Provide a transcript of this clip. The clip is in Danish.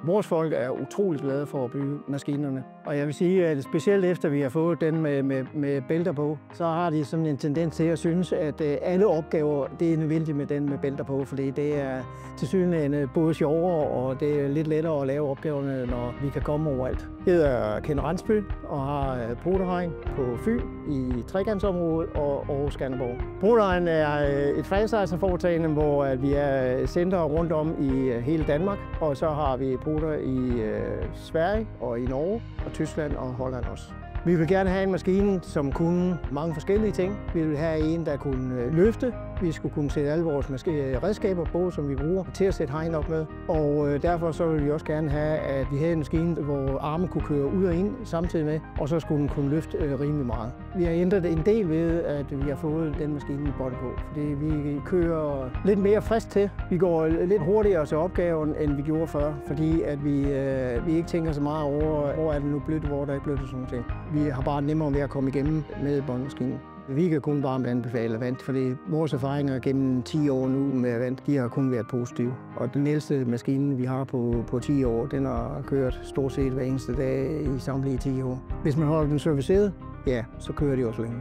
Vores folk er utrolig glade for at bygge maskinerne. Og jeg vil sige, at specielt efter vi har fået den med bælter på, så har de sådan en tendens til at synes, at alle opgaver det er nødvendigt med den med bælter på, fordi det er tilsyneladende både sjovere og det er lidt lettere at lave opgaverne, når vi kan komme overalt. Jeg hedder Ken Ransby og har Broderheim på Fyn i trekantsområdet og Aarhus Skanderborg. Broderheim er et franchiseforetagende, hvor vi er centre rundt om i hele Danmark, og så har vi Broder i Sverige og i Norge og Tyskland og Holland også. Vi vil gerne have en maskine, som kunne mange forskellige ting. Vi vil have en, der kunne løfte. Vi skulle kunne sætte alle vores redskaber på, som vi bruger til at sætte hegn op med. Og derfor så vil vi også gerne have, at vi havde en maskine, hvor armen kunne køre ud og ind samtidig med, og så skulle den kunne løfte rimelig meget. Vi har ændret en del ved, at vi har fået den maskine i bånd på, fordi vi kører lidt mere frisk til. Vi går lidt hurtigere til opgaven, end vi gjorde før, fordi at vi ikke tænker så meget over, hvor er det nu blødt, hvor der er ikke blødt og sådan noget. Vi har bare nemmere ved at komme igennem med båndmaskinen. Vi kan kun varmt anbefale Avant, fordi vores erfaringer gennem 10 år nu med Avant, de har kun været positive. Og den ældste maskine, vi har på 10 år, den har kørt stort set hver eneste dag i samtlige 10 år. Hvis man holder den serviceret, ja, så kører de også længe.